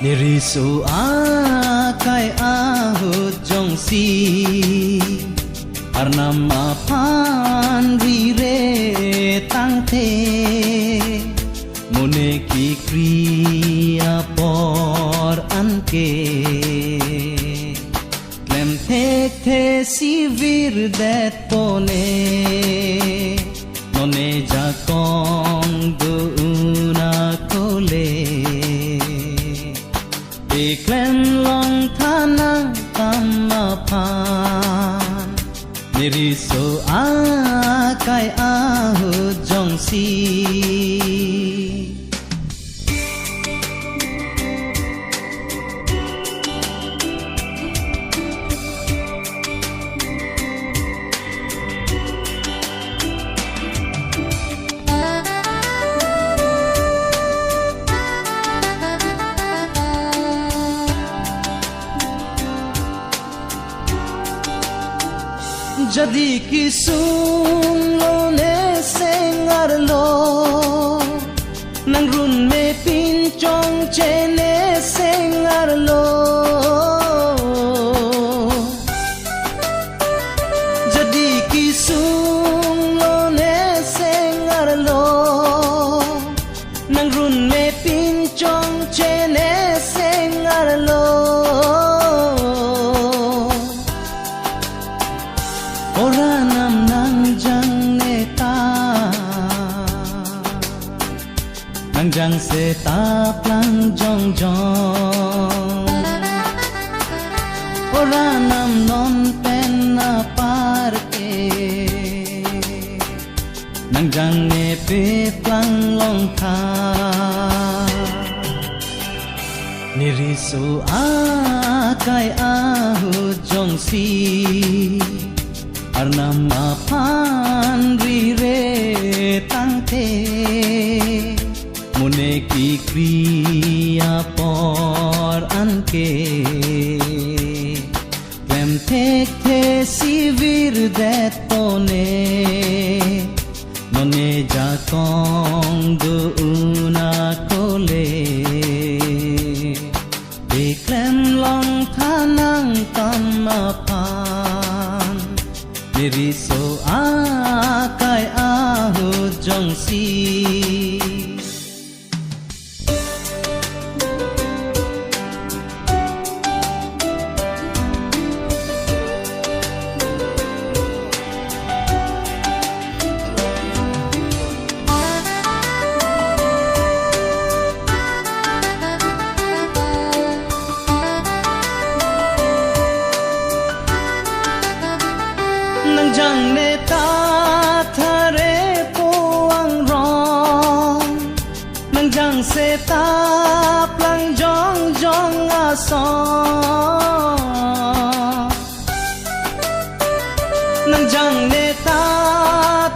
Niriso akai ahut jongsi Arnama pan rire tangte Moneki kriya por anke Klem tek te sivir det pone None jakong doona kole Klem long tanang tamapan Niriso akai ahut jongsi Jadi kisung lo ne sengar lo Nang run me pinchong che ne sengar lo Jadi kisung lo ne sengar lo Nang run me pinchong che ne sengar lo Oranam nang jang neta Nang jang se tap lang jong jong Oranam non pen na parke Nang jang ne pe plang long tha Niriso akai ahut jongsi Arnama pan rire tangte Moneki kriya por anke Klem tek te sivir det pone None jakong doona kole Klem long tanang tamapan Niriso akai ahut jongsi Nang jang neta thare poang rong Nang jang se tap lang jong jong asong Nang jang neta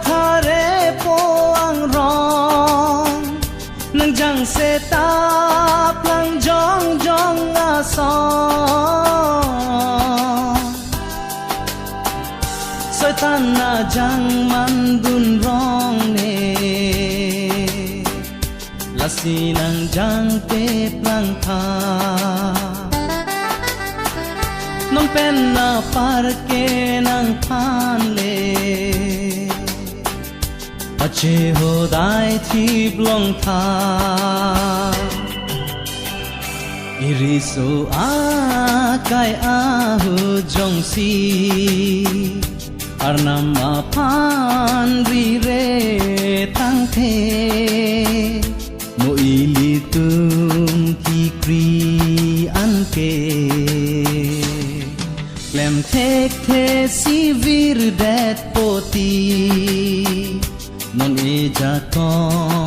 thare poang rong Nang jang se tap lang jong jong asong Tana jang mandun rong ne Lasinang jang te plang tha Non pen na parke nang phan le Ache ho dai thi blong tha Iriso akai ahut jongsi Arnama pan rire tangte Mo ilitung ki kri anke Klem tek te sivir det poti Non e jakong